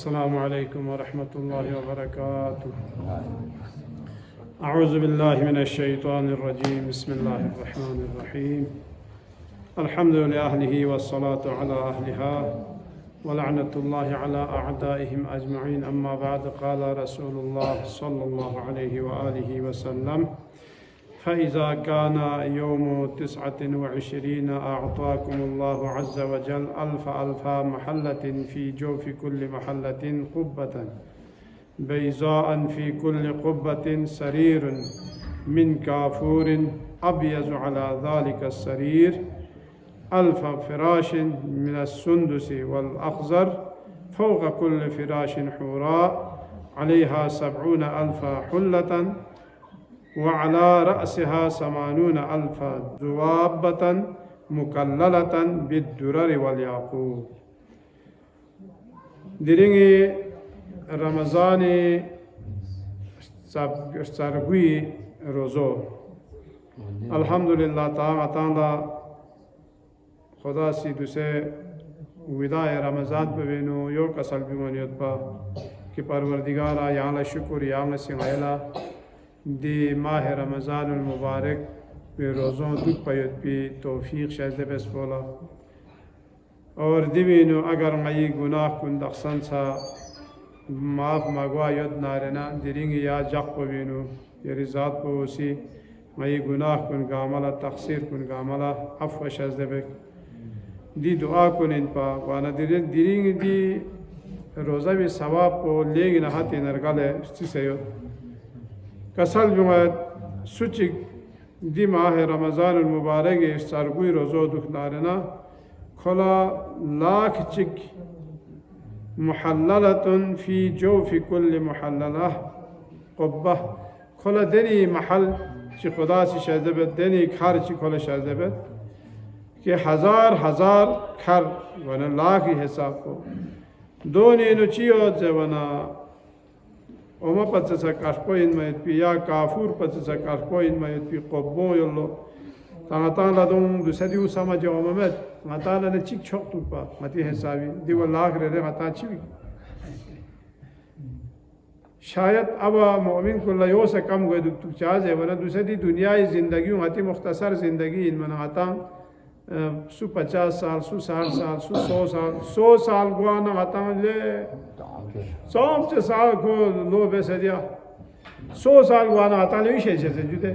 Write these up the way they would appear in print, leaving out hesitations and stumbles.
अस्सलामु अलैकुम वरहमतुल्लाहि वबरकातुह। अऊज़ु बिल्लाहि मिनश शैतानिर रजीम। बिस्मिल्लाहिर रहमानिर रहीम। अल्हम्दुलिल्लाहि अहलिही वस्सलातु अला अहलिहा व लअनतुल्लाहि अला अअदाइहिम अजमईन। अम्मा बाद। क़ाल रसूलुल्लाह सल्लल्लाहु अलैहि व आलिहि वसल्लम फ़इज़ा काना यौमु 29 अअताकुमुल्लाहु अज़्ज़ व जल अल्फ़ा महल्लतिन फ़ी जौफ़ि कुल्लि महल्लतिन क़ुब्बतन बैज़ाअन फ़ी कुल्लि क़ुब्बतिन सरीरुन मिन काफ़ूरिन अब्यज़ु अला ज़ालिका सरीर अल्फ़ा फ़िराशिन मिनस्सुंदुसि वल अख़ज़र फ़ौक़ कुल्लि फ़िराशिन हुरा अलैहा 70 अल्फ़ा हुल्लतन व अला रअसिहा 80 अल्फ़ा ज़ुवाबतन मुकल्ललतन बिद्दुररि वल याक़ूत। दिरिंगे रमज़ान सरगुई रोज़ो अल्हम्दुलिल्लाह ताला खुदा सी दुसे विदाए रमज़ान पे वेनो यो कसल बिमनियत पा कि परवरदिगारा याला शुक्र याला सिंगायला दी माह रमज़ानुल मुबारक पे रोज़ों दुख पयत पी तौफीक शायद बस बोला और दिवीनो अगर मई गुनाह कुन दखसन सा माफ मगवा यद नारेना दिरिंग या जख पवीनो ये रिज़ात पोसी मई गुनाह कुन गामला तक़सीर कुन गामला अफ़व शायद बक दी दुआ कुन इन पा वाना दिरिंग दी रोज़ा भी सवाब को लेगिन हाथी नरगले स्थिसयो कसल जुमत सुचिक दी माह रमज़ानुल मुबारक सरगुई रोज़ो दुख नारेना खोला लाख चिक मुहल्ललतुन फ़ी जौफ़ि कुल्लि मुहल्लला क़ुब्बा खोला देनी महल ची खुदा सी शाज़बत देनी खार ची खोला शाज़बत कि हजार हजार खर वना लाख ही हिसाब को दोनी नुचियो जवना ओमा पच्चा काशपो इन मयत पी या काफूर पच्चा काशपो इन मयत पी क़ुब्बो योलो तांगा दों दुसदी उसामा जो ओमत माताला ने चिक छोक तुपा मती हिसाबी दिव लाख रे माता चिवी शायद अब मोमिन को लयो से कम गए दुख चाज है वरना दूसरी दुनियाई ज़िंदगी मती मुख्तसर ज़िंदगी इन मन आता सु 50 साल सु 60 साल सु 100 साल गुआना आता ले 100 साल को लो बेसे दिया 100 साल गुआना आता ले विशेष से जुटे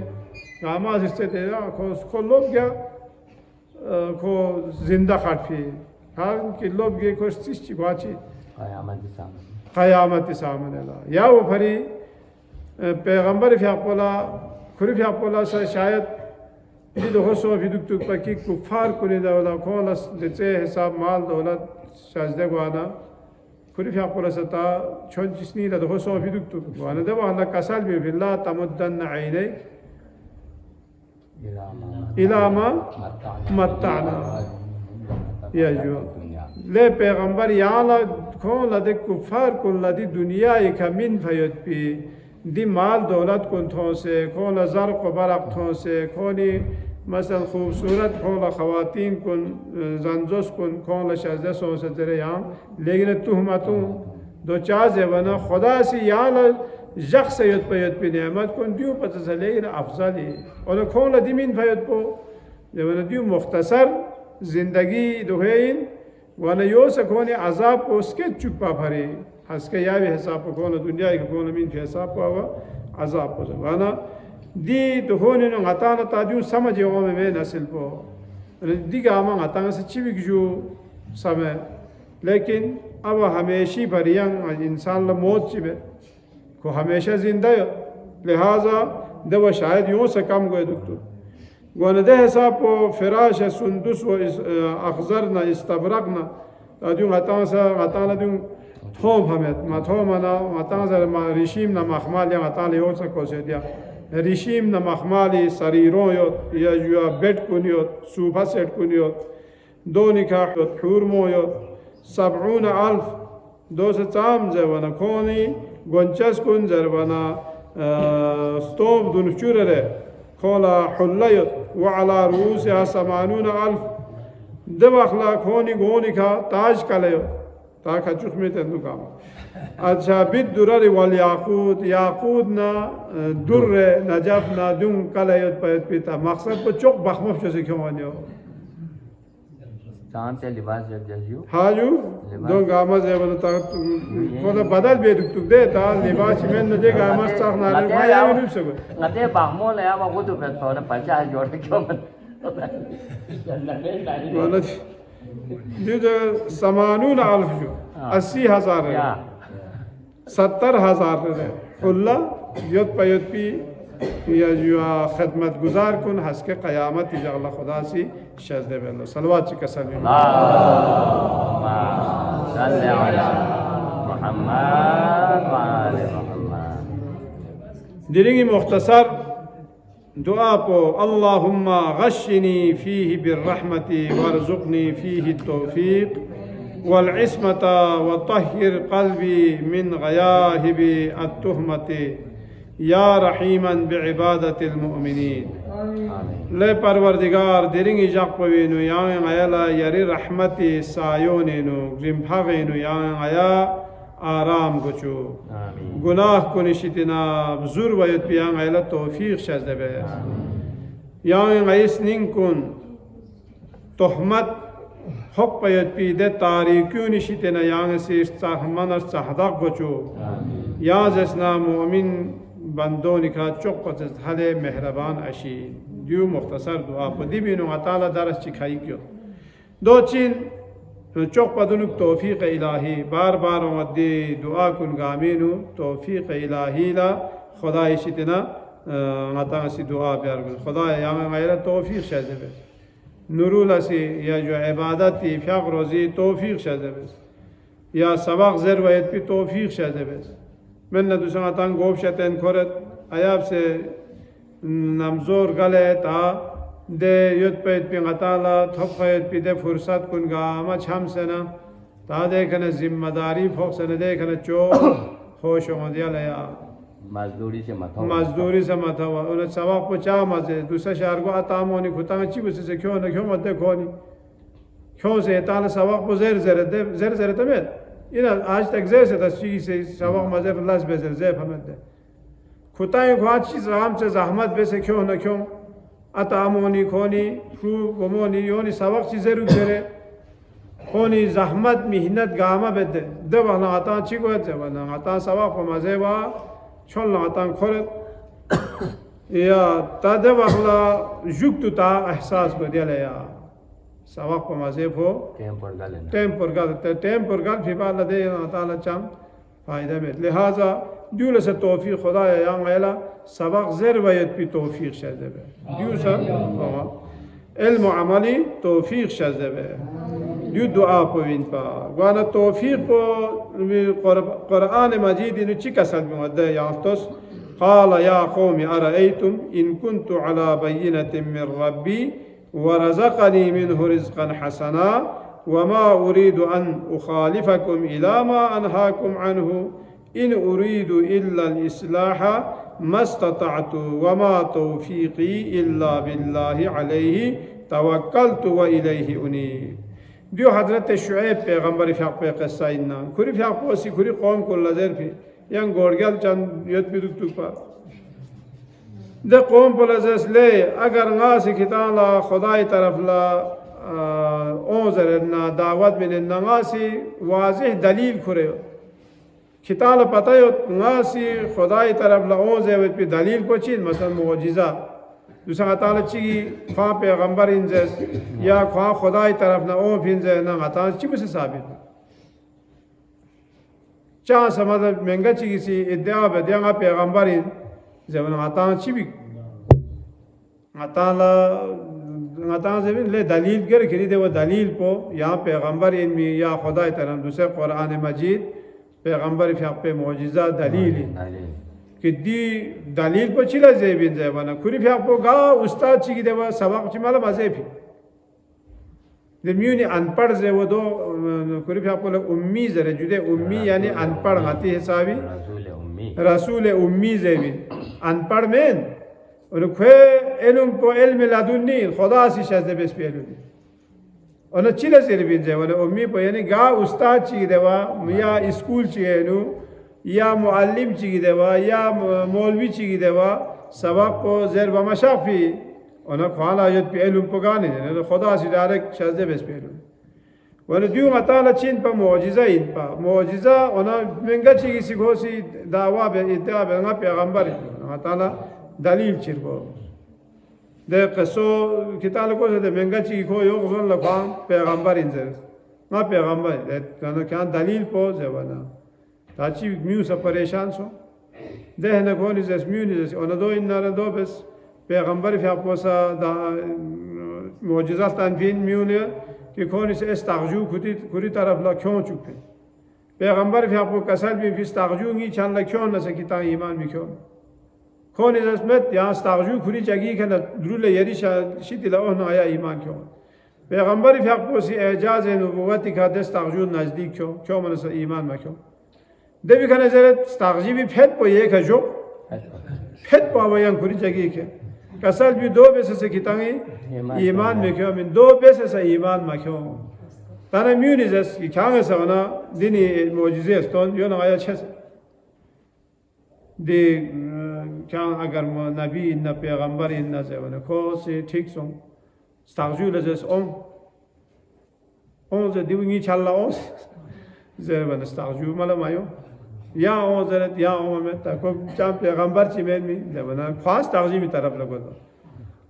गामा से तेरा को लोग गया को जिंदा खाटी हर कि लोग गए को स्थिति बाची क़यामत सामने ला या वो भरी पैगंबर फ़ियापोला खुरी फ़ियापोला से शायद ये दो सौ भी दुख तुक पकी कुफार कुनी दौला कौन देते हिसाब माल दौलत शायद गुआना खुरी फ़ियापोला से ता छोड़ जिसनी दो सौ भी दुख तुक गुआना दे वो अल्लाह कसाल भी बिल्ला तमुद्दन आईने इलामा मत्ताना या जो ले पैगंबर याला कौन लदे कुफार कुन लदी दुनिया एक मिन फयत पी दी माल दौलत कुन थों से कौन ज़र को बरक़ थों से कौनी मसल खूबसूरत कौन ख़वातीन कुन जंजोस कुन कौन शाज़े सो से तेरे यहाँ लेकिन तुहमतों दो चाज़ है वना खुदा सी याला जख से युद्ध पे नेमत कौन दियो पता से लेकिन अफजली और कौन लदीमिन फयत पो जब दियो मुख्तसर ज़िंदगी दोहेन वन यो से कौन अज़ाब को उसके चुप्पा भरे हंसके या भी हिसाब को कौन दुनिया के कौन मीन के हिसाब को हुआ अज़ाब को वाना दी दोहोने नो गता न ताजू समझ यो में नस्ल पो दी गामा गता से चिविक जो समय लेकिन अब हमेशा भरियंग इंसान ल मौत चिबे को हमेशा जिंदा है लिहाजा दो शायद यूँ से कम गए दुख वन दे हिसाब को फिराश सुंदुस व अखजर न इस्तबरक न अजू गता से गता न दूँ थोम हमें माथो मना गता से रिशीम न मखमाल या गता ले हो सको से दिया रिशीम न मखमाली शरीरों यो या जो बेड कुनियो सूफा सेट कुनियो दो निकाह हुरमो यो 70 अल्फ दो से चाम जवना कोनी गोंचस कुन जरवना स्तोम दुनचुर रे खोला हुल्लयत व अला रूस या 80 अल्फ दब अखला खोनी गोनी का ताज कलयो ताका चुख में तेंदु काम अच्छा बिद दुरर वाल याकूत याकूत ना दुर नजफ ना दुम कलायत पयत पिता मकसद को चौक बखमफ जैसे क्यों आने चांद से लिबास जब जैसियो हाँ यू दो गामस है बोलो ता कोला बदल बे दुक दे ता लिबास में न दे गामस चाक ना रे मैं यार नहीं सको ngate bahmo le ama ko tu pe to na pa cha jor क्यों मन बोलो जो 80,000 जो 80,000 है 70,000 है खुला यद पयद पी या जो खदमत गुजार कन हंस के क़यामत इजाला खुदा सी शज़्दे बेल्लो सलवात चिका सल्लल्लाहु दिरिंगी मुख्तसर दुआ पो अल्लाहुम्मा गश्शिनी फीही बिर्रहमति वरज़ुक़नी फीही तौफ़ीक़ वल्इस्मता वतहिर क़ल्बी मिन गयाहिबि अत्तुहमति या रहीमन बिइबादतिल मुअमिनीन ले परवरदिगार दिरिंगी जाक पवेनु यां आयला यरी रहमति सायोनेनु जिम्फागेनु यां आया आराम गुचु गुनाह कुनिशितना बुजुर वयत पियां आयला तौफीक शज़बे यां आयस निंकुन तोहमत हक पयत पी दे तारीक्यु निशितना यां से सहमन सहदा गुचु या जसना मुमिन बंदों निका चौक पर हले मेहरबान अशी दियो मुख्तसर दुआ पदी बिनो अताला दरस चिखाई क्यों दो चीन चौक पदनुक तौफीक इलाही बार बार मद्दी दुआ कुन गामीनु तौफीक इलाही ला खुदा इशितना आता सी दुआ प्यार खुदा यहाँ मेरा तौफीक शज़बे नूरुला से या जो इबादत इफ़ाक़ रोज़ी तौफीक शज़बे या सबक ज़र वयत भी तौफीक शज़बे من ندوسان تان گوش شتن کرد ایاب سے نمزور گله تا ده یود پید پیغتالا تھوپ خید پیده فرصت کنگا اما چم سنا تا دیکھنا ذمہ داری فوق سنا دیکھنا چو خوش آمدیا لیا مزدوری سے متوا اون سبق پچا مزه دوسرا شهر کو اتامونی کھتا چی بس سے کیوں نہ کیوں مت کونی کیوں سے تعالی سبق کو زر تمت اینا آج تک زیسه تشریح سے سبق مزر اللہ سے بزر زیب ہمت دے خطای خواد چیز رام سے زحمت بیسے کیوں نہ کیوں اتامونی کھونی خو گمونی یونی سبق چیزے رو گرے کھونی زحمت محنت گاما بیدے دے وحنا آتان چی گوید زی وحنا آتان سبق پا مزے وا چون آتان کھولت یا تا دے وحنا جگتو تا احساس کو دیا لیا سبق پا مزے پو ٹیمپر گل فی بار لدے تعالی چم فائدہ میں لہذا دیول سے توفیق خدا یا غیلا سبق زر ویت پی توفیق شده بے دیو سا علم و عملی توفیق شده بے دیو دعا پوین پا وانا توفیق پو قرآن مجید انو چی کسل بمده یافتوس قال یا قوم ارأیتم ان کنت على بینة من ربی ورزقني منه رزقا حسنا وما أريد أن أخالفكم إلى ما أنهاكم عنه إن أريد إلا الإصلاح ما استطعت وما توفيقي إلا بالله عليه توكلت وإليه أنيب دیو حضرت شعیب پیغمبر فیق پی قصہ اینا کری فیق پوسی کری قوم کو لذر پی یان گورگل چند یت پی دکتو پا ده قوم پر لذر لے اگر غاسی کتالا خدای طرف لا اوزرنا دعوت من غاسی واضح دلیل کرے کتالا پتہ یت غاسی خدای طرف لا اوزر پی دلیل کو چیز مثلا معجزہ دوسرا تعالی چی خواہ پیغمبر انزس یا خواہ خدای طرف نہ او پھنزے نہ تعالی چی بس ثابت چاہ سمجھ منگا چی کسی ادعا بدیا پیغمبر ان زمن تعالی چی بھی تعالی زمین لے دلیل گر کری دے وہ دلیل کو یا پیغمبر ان میں یا خدای طرف دوسرے قرآن مجید پیغمبر فی حق پہ معجزہ دلیل کہ دی دلیل پر چلا زیبین زیبانا کری پھر آپ کو گا استاد چی کی دیوا سبق چی مالا مزے پھی دمیونی انپڑ زیو دو کری پھر آپ کو امی زرے جدے امی یعنی انپڑ غاتی حسابی رسول امی زیبین انپڑ مین انہوں کھوے علم کو علم لدنی خدا سی شازدے بیس پی علم ona chile zerbin je wala ummi po yani ga ustad chi dewa ya school chi enu ya muallim chi dewa ya maulvi chi dewa sabaq ko zerba mashafi ona khala yot pe ilm pogane ne khuda si direct shazde bes pe wala diu matala chin pa mu'jiza in pa mu'jiza ona menga chi si gosi dawa be idda be nga peygambari matala dalil chirbo de qaso kitalo ko de menga chi ko yo zon la pa peygambari inzer nga peygambari de kana kan dalil po zewana tachi miu sa pareshan so de ne ko ni zes miu ni zes ona do in na do bes peygambari fi aposa da mu'jiza tan fin miu ne कि कौन इसे इस्तागजू कुरी तरफ ला क्यों चुपे पैगंबर फिर आपको कसर भी फिर इस्तागजू नहीं छान ला क्यों न सकी ता ईमान भी क्यों कौन इस इसमें यहाँ इस्तागजू कुरी जगी के न दुरुले यरी शितिला ओह न आया ईमान क्यों पैगंबर फिर आपको सी एजाज नबुवती का दे इस्तागजू नजदीक क्यों मन से ईमान में क्यों देवी का नजर इस्तागजी भी फेट पो ये का जो फेट पावा यहाँ कुरी जगी के कसर भी दो पैसे से कितांगे ईमान में क्यों मैं दो पैसे से ईमान में क्यों ताने म्यूनिज़स की क्या है सवना दिनी मौजूज़े स्टोन यो ना आया छः दे क्या अगर नबी न पैगंबर इन न सवना को से ठीक सों स्टार्जू लजस ओं से दिवंगी चला ओं ज़रूर स्टार्जू मालूम आयो या ओं ज़रूर या ओं में ताको चां पैगंबर चिमेन में ज़रूर ख्वास स्टार्जी भी तरफ लगो तो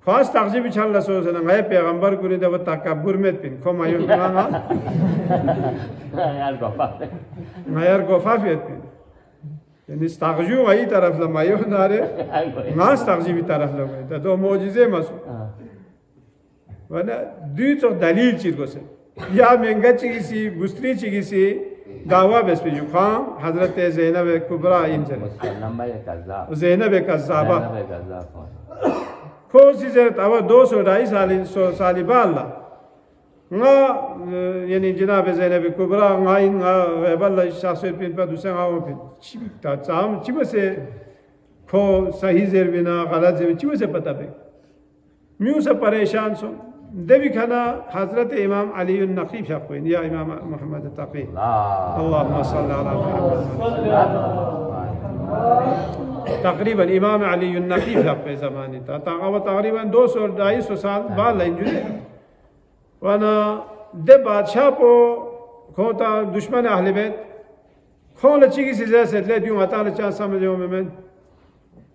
ख्वास ताकजी भी चल रहा है ना गए पैगंबर को नहीं दबा तकब्बुर में पिन को मायूं ना यार गोफा फिर पिन यानी ताकजू वही तरफ ला मायूं ना रे ना ताकजी भी तरफ लगे तो दो मौजिज़े मसू वरना दूसरा दलील चीज़ को से या महंगा चीज़ सी बुस्त्री चीज़ सी दावा बस पे जो खां हज़रत ज़ैनब कुबरा इंजर ज़ैनब कज़्ज़ाबा कोसी जर तवा 200 साल बाला nga yani jinabe Zeynep Kubra nga nga weballa shakhsiyat pin pa दूसरा nga pin ta cham chibase ko sahi zerbina गलत zerbina chibase pata be miu se pareshan so devi khana Hazrat Imam Ali an-Naqi shaqin ya Imam Muhammad at-Taqi Allahumma salli ala Muhammad तकरीबन इमाम अली नकी पे ज़माने था तकरीबन 200-250 साल बाद लंजुले वरना दे बादशाह को खोता दुश्मन अहले बैत खोल अच्छी की चीज़ से ले दियो अताल चार समझो में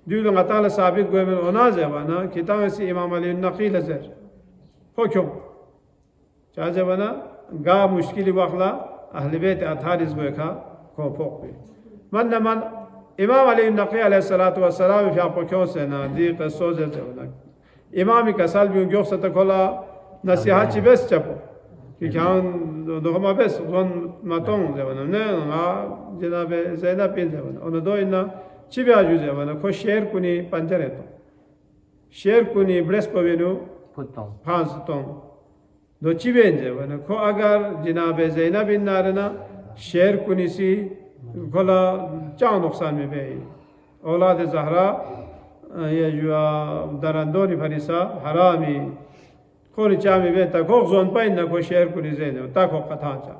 दियो अताल साबित गोए में ओनाज है वरना किताब से इमाम अली नकी लज़र हो क्यों चाहे वरना गा मुश्किल वक़्ला अहले बैत अथारिस गोए का को फोक पे मन इमाम अली नक़ी अलैहिस्सलातु वस्सलाम फिर आपको क्यों से ना दी क़स्सों से होना इमाम का साल भी क्यों से तकोला नसीहत चिबेस चपो कि क्या दो हम बेस वन मतों से बना ने आ जनाबे ज़ैनब पिन से बना उन दो इन्ना चिबे आजू से बना को शेर कुनी पंजरे तो शेर कुनी ब्रेस पवेनु फांस तो दो चिबे से बना को अगर जनाबे ज़ैनब इन नारना शेर कुनी सी कोला चार नुकसान में भी औलाद ज़हरा ये जो दरंदोनी फरिसा हरामी कोई चामी में तक हो ज़ोन पाइन ना कोई शेर को नहीं ज़ेने तक हो कथांचा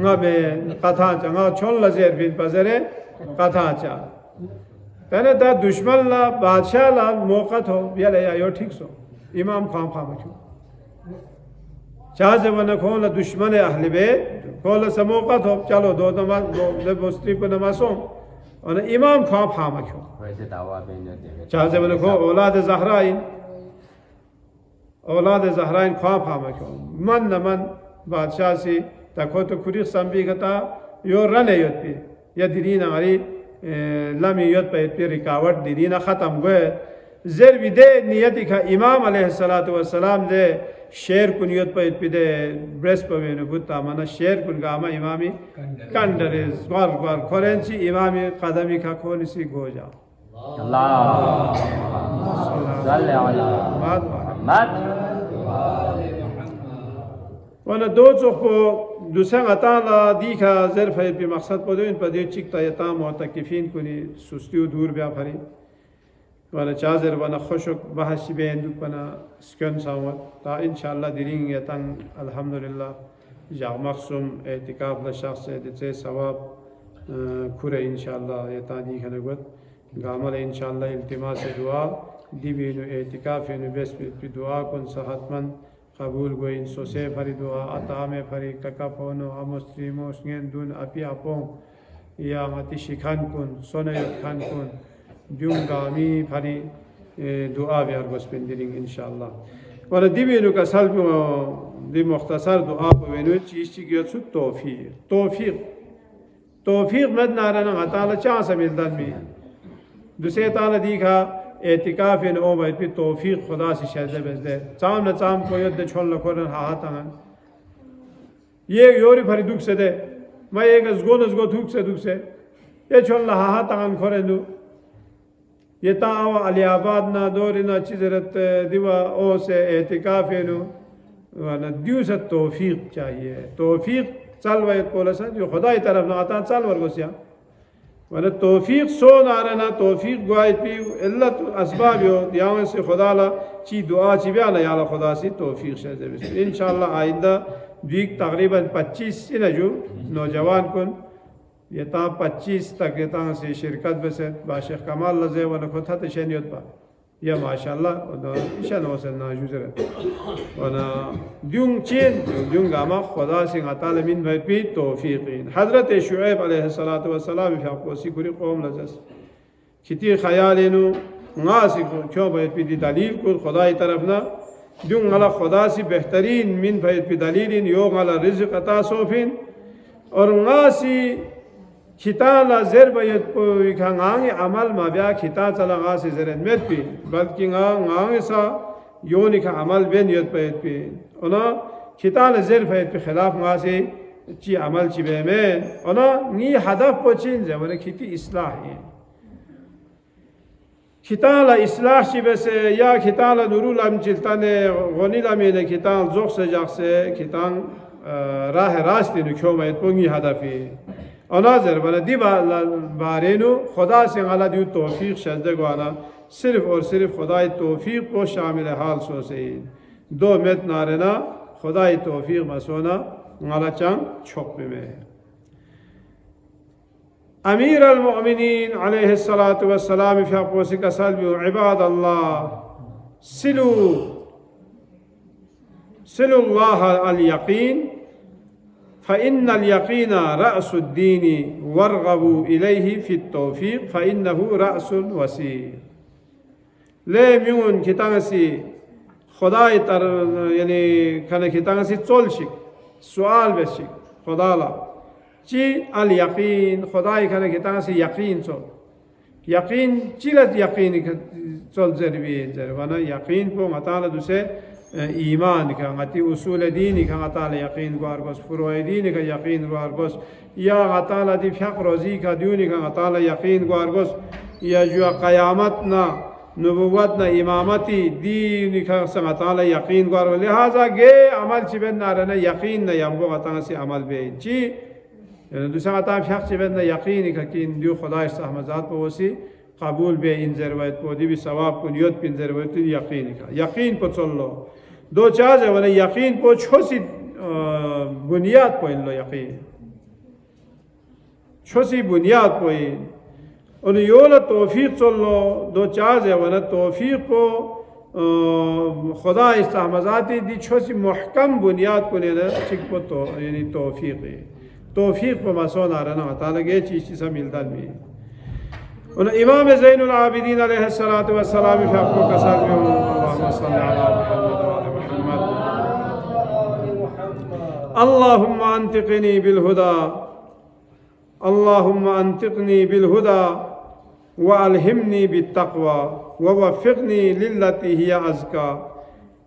ना में कथांचा ना छोल लज़ेर बिन पज़रे कथांचा तने ता दुश्मन ला बादशाह ला मौका तो बियाले यो ठीक सो इमाम खाम क्यों चाहे वरना कौन ला दुश्मन अहले बैत कौन ला समोका तो चलो दो नमाज दो मुस्ती को नमाज़ों और इमाम खाम क्यों चाहे वरना कौन औलाद ज़हराइन खाम क्यों मन न मन बादशाह से तको तो खुरी संबी कता यो रने योत पे या दिरीना हरी लमी योत पे रिकावट दिरीना ख़त्म गए ज़ेर विदे नियति का इमाम अलैहिस्सलातु वस्सलाम दे शेर कुनियत पे पिदे ब्रेस पे वेनु बुत्ता मना शेर कुन गामा इमामी कंडरे ज़वार ज़वार कोरेंसी इमामी कदमी का कोनी सी गोजा अल्लाह सल्ले अला मुहम्मद वना दो चोको दूसरा अताला दिखा ज़र्फ़ है पे मकसद पदो इन पदे चिकता यताम और तकलीफ़ीन कुनी सुस्ती दूर ब्या फरी वाना चाजर वाना खुशक बहस बेंदुक वाना स्कन सावत ता इंशाल्लाह दिरिंग यतंग अल्हम्दुलिल्लाह जाग मखसुम एतिकाफ ला शख्स दिसे सवाब खुरे इंशाल्लाह यता दी खनगत गामल इंशाल्लाह इल्तिमास दुआ दिबिनु एतिकाफिनु बेस पे दुआ कुन सहातमन कबूल गोइन सोसे फरी दुआ अता में फरी ककाफोनो अमुस्लिमो स्नेन दुन अपि अपो या मति शिखान कुन सोने खान कुन जुंगामी फरी दुआ बिहार बसपेंदिरिंग इंशाल्लाह वाला दिबिनु का सल्ब दि मुख्तसर दुआ पवेनु चीज चिगियत सु तौफीक मद नाराना ताला चा समिलदन में दूसरे ताला दिखा एतिकाफ इन ओ भाई पे तौफीक खुदा से शहज़े बेजदे चाम न चाम को यद छोड़ लकोरन हाथांगन ये योरी फरी दुख से दे मैं एक ज़गो दुख से ये छोड़ ला हाथांगन खोरेंदु ये तावा अलियाबाद ना दौरी ना चिजरत दिवा ओ से एतिकाफ इनु वाला दिवस तौफीक चाहिए तौफीक चल वही पोलसा जो खुदा की तरफ ना आता चल वर्गोसिया वाला तौफीक सो नारना तौफीक गुआई पी इल्लत असबाब यो यहाँ से खुदा ला ची दुआ ची ब्याला याला खुदा से तौफीक शहज़े बिस्मिल इंशाल्लाह आइंदा वीक तकरीबन 25 इन जो नौजवान कुन ये ता 25 तक ये ता से शिरकत बसे बाशिख कमाल लज़े वाला खुदा तशनियत पा या माशाल्लाह ईशान वसन नाजुज़र वना द्युंग चीन द्युंग गामा खुदा से अताल मिन भाई पी तौफीक़ीन हज़रत शुएब अलैहिस्सलातु वस्सलाम फ़ाक़ोसी कुरी कौम लजस किती ख़यालेनु नासी क्यों भाई पी दी दलील को खुदा की तरफ ना द्युंग अला खुदा से बेहतरीन मिन भाई पी दलीलिन योग अला रिज़्क़ अता सोफिन और नासी खिताला ज़ेर बैत खांगांग अमल माब्या खिता चला गा से ज़ेरन में पी बल्कि गांग सा योनि का अमल बेन यत बैत पी उना खिताला ज़ेर बैत पे खिलाफ गा से ची अमल ची बे में उना नी हदफ पोचिन ज़माने खिती इस्लाह है खिताला इस्लाह ची बे से या खिताला नूरुल अम चिल्ता ने गनी लामे ने खिताल जोख से जाग से खितांग राह रास्ते ने क्यों बैत पोंगी हदफी अनाजर वाला दी बारेनु खुदा से अला दियो तौफीक शहज़े गुआना सिर्फ और सिर्फ खुदा तौफीक को शामिल हाल सो से दो मेत नारेना खुदा तौफीक मसोना अला चंग छोक में अमीर अल-मुअमिनीन अलैहिस्सलातु वस्सलाम फ़ाक़ोसी का सल्ब इबाद अल्लाह सिलुल्लाह अल-यक़ीन फ़इन्न अल-यक़ीन रअसुद्दीन वर्ग़बू इलैहि फ़ित्तौफ़ीक़ फ़इन्नहु रअसुल वसील ले म्यून खितांगसी खुदा तर यानी खने खितांगसी चोलशिक सवाल बेशिक खुदाला ची अल-यक़ीन खुदा खने खितांगसी यक़ीन चोल यक़ीन चिलत यक़ीन चोल ज़रबी ज़रवाना यक़ीन को मताला दुसे ईमान का गति उसूल दीन का गताल यकीन गुआर बस फुरूए दीन का यकीन गुआर बस या गताल दी फ़क़ रोज़ी का दीन का गताल यकीन गुआर बस या जो क़यामत ना नबुव्वत ना इमामती दीन का गताल यकीन गुआर लिहाजा गे अमल चिबन ना रहना यकीन ना यंबो गताल से अमल बे ची दूसरा गताल फ़क़ चिबन ना यकीन का कि दियो खुदा सहमज़ात पर वसी कबूल बे इन ज़रवत को दी भी सवाब को नियत पिन ज़रवत यकीन का यकीन को चलो दो चार है वाला यकीन पो छोसी बुनियाद पो इन लो यकीन छोसी बुनियाद पो इन उन योला तौफीक चलो दो चार है वाला तौफीक को खुदा इस्ताहमज़ाती दी छोसी मुहकम बुनियाद को लेना चिक पो तो यानी तौफीक पो मसोन आ रहा ना ताला के चीज़ से मिलता भी उन इमाम ज़ैनुल आबिदीन अलैहिस्सलातु वस्सलाम फ़ाक़ो का सल्ब अल्लाहुम्मा सल्लि अला मुहम्मद अल्लाहुम्मा अंतिक़नी बिल हुदा अल्लाहुम्मा अंतिक़नी बिल हुदा व अलहिमनी बित तक़वा व वफ़िक़नी लिल्लती हिया अज़का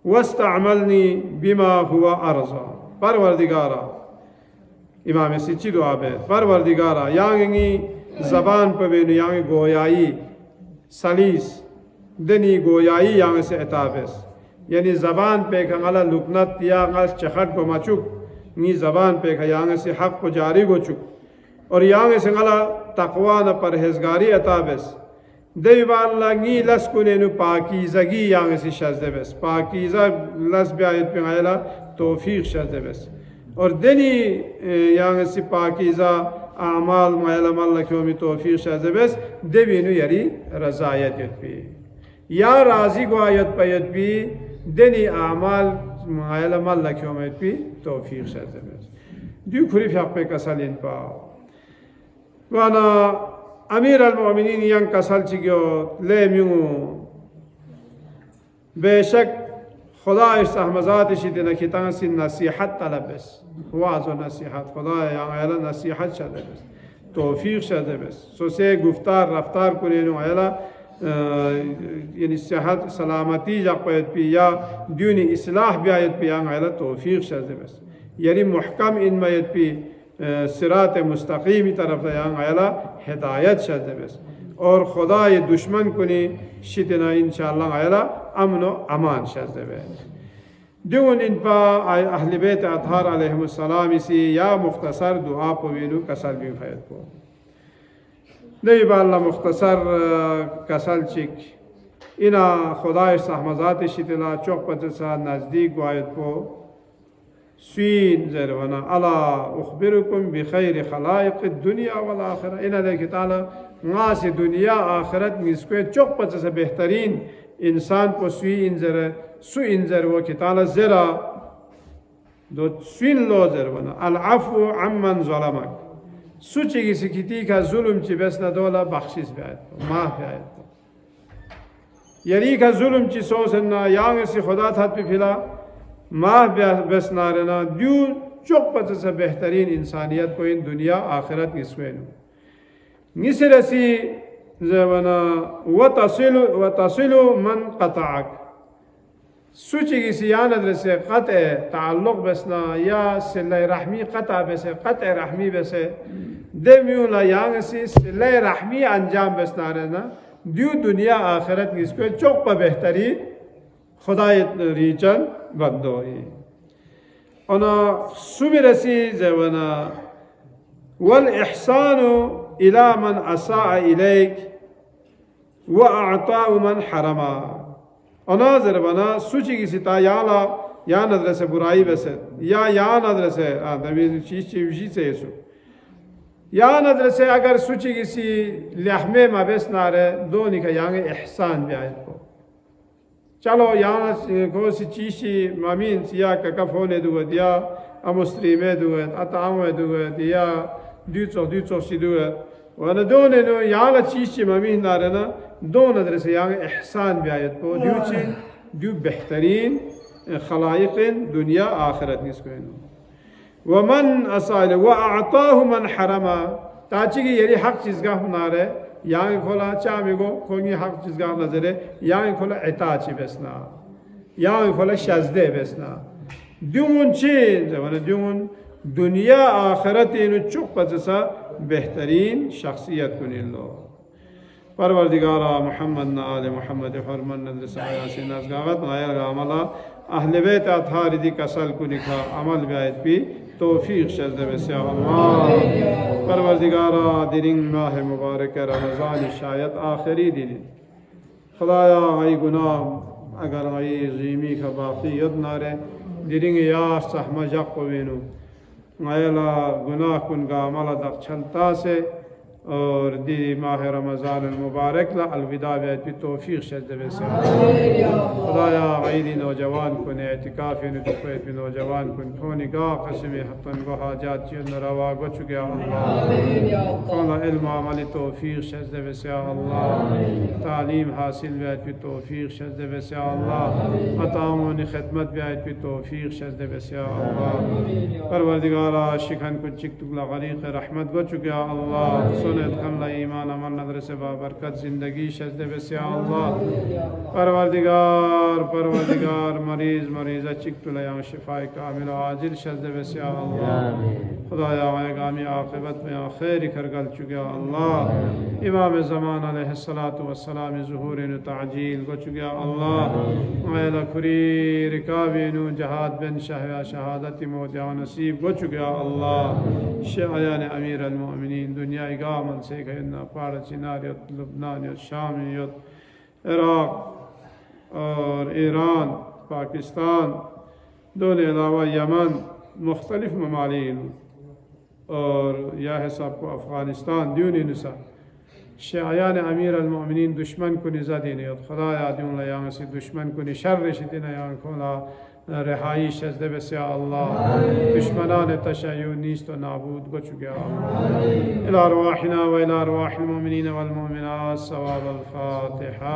वस्तअमलनी बिमा हुवा अर्ज़ा परवरदिगारा इमाम सिच्ची दुआ है परवरदिगारा यांगी ज़बान पर बेनु यांगी गोयाई सलीस दनी गोयाई यांग से एताबस यानी ज़बान पे खंगला लुकनत या गल चखट को मचुक नी ज़बान पे खयांग से हक़ को जारी को चुक और यांग से गला तक़वा न परहेज़गारी एताबस دیوال لگی لس کنه نو پاکیزگی یعنی سی شزده بس پاکیزه لس بیایت پیغایلا توفیق شزده بس اور دنی یعنی سی پاکیزه اعمال مایلا مالا کیومی توفیق شزده بس دوینو یری رضایت یت پی یا راضی گوایت پیت پی دنی اعمال مایلا مالا کیومی پی توفیق شزده بس دیو کری فیق پی کسالین پا وانا امیر المؤمنین ین کسل چگیو لیمیو بیشک خدا استحمزات شدی نکیتان سی نصیحت طلب بس واعظ و نصیحت خدا یعنی ایلا نصیحت شده بس توفیق شده بس سوسه گفتار رفتار کنینو ایلا یعنی صحت سلامتی جا قوید پی یا دیونی اصلاح بیایت پی یعنی ایلا توفیق شده بس یعنی محکم ان میت پی صراط مستقیمی طرف دیان ایلا ہدایت شده بس اور خدای دشمن کنی شدنا انشاءاللہ ایلا امن و امان شده بس دیون ان پا اہل بیت اطہار علیہم السلام سی یا مختصر دعا پوینو کسل بھی فید کو نبی با اللہ مختصر کسل چک اینا خدای استحمزات شدنا چوک پتسا نزدیک گوایت کو سوین زروانا الا اخبرکم بخیر خلائق الدنیا والآخرہ انہا دیکھ تعالی غاس دنیا آخرت نسکوے چوک پچا سے بہترین انسان کو سوی انزر سو انزر وہ کتالا زرا دو سوین لو زروانا العفو عمن ظلمک سو چگی سکتی کا ظلم چی بسنا دولا بخشیس بیایت ماہ بیایت یعنی کا ظلم چی سوسنا یانگ سی خدا تھا پی پھلا ماہ بس نارنا دیو چوک پتہ سے بہترین انسانیت کو ان دنیا آخرت نسوینو نسرسی زوانا وتصلو من قطعک سوچی کسی یا ندر سے قطع تعلق بسنا یا صلح رحمی قطع بسے قطع رحمی بسے دیمیون لا یانگ سی صلح رحمی انجام بسنا رہنا دیو دنیا آخرت نسوین چوک پا بہترین خدای ریچن بدوی انا سمرسی زوانا والاحسان الى من اساء الیک واعطاء من حرما انا زربنا سوچی کسی تا یالا یا نظر سے برائی بسے یا نظر سے آدمی چیز سے سو یا نظر سے اگر سوچی کسی لحمے مبس نارے دونی کا یانگ احسان بیایت کو چلو یہاں کوئی چیزی مامین سیا ککفونے دوت یا امستریمے دوت اتعامے دوت یا دیوچو سی دوت وانا دونے نو یہاں چیزی مامین نارنا دون ادرس یہاں احسان بیایت کو دیو بہترین خلائق دنیا آخرت نسکوینو ومن اسائل واعطاه من حرما تاچی کی یری حق چیزگاہ نارے یعنی کھولا چاہمی گو کھونگی حق چیزگاہ نظرے یعنی کھولا عطاچی بسنا یعنی کھولا شزدے بسنا دیون چیز دیون دنیا آخرت انو چک پتسا بہترین شخصیت کنی اللہ پروردگارا محمد آل محمد حرمن ندرس آیاسی نازگاغت آیا عملا اہل بیت اطہار دی کسل کنی کھا عمل بیایت پی توفیق شزدے بسی اللہ پروردگارا درنگ ماہ مبارک رمضان شاید آخری دن خدایا غی گناہ اگر غی غیمی کا باقی ید نارے درنگ یا سحمہ جق وینو غیلا گناہ کن کا عمل دق چھلتا سے اور دی ماہ رمضان المبارک لا الوداع بیت بھی توفیق شد بسی خدایا غیدی نوجوان کن اعتکافی نتقویت بھی نوجوان کن کھونی گاہ قسمی حتن گو حاجات چیز نروا گو چکے اللہ کھونا علم عملی توفیق شد بسی اللہ تعلیم حاصل بیت بھی توفیق شد بسی اللہ عطامون خدمت بیت بھی توفیق شد بسی اللہ پروردگارا شکھن کن چکتگلا غریق رحمت گو چکے اللہ حملہ ایمان عمل نظر سے بابرکت زندگی شزد بسیا اللہ پروردگار مریضہ چکت لیاں شفاء کامل عاجل شزد بسیا اللہ خدایا غامی عاقبت میں خیر کرگل چکیا اللہ امام زمان علیہ السلام ظہور تعجیل کو چکیا اللہ غیلہ کھری رکابین جہاد بن شہادت موت یا نصیب کو چکیا اللہ شعیان امیر المؤمنین دنیا گاہ Yaman se kayna Palestine yot Lebanon yot Sham yot Iraq और ईरान पाकिस्तान दोनों अलावा यमन मुख्तलिफ ममालिक और या है सबको अफ़गानिस्तान दूनी नसा शायान अमीर अलमोमिनीन दुश्मन को निज़ा देने और खुदा यादून यहाँ से दुश्मन को निशर शिदना यहाँ खोला रहाई शज़्दे बस या अल्लाह दुश्मनान तशय्युर नीस्त व नाबूद को चुके इला अरवाहिना व इला अरवाहिल मोमिनीन वल मोमिनात सवाब अल फातिहा।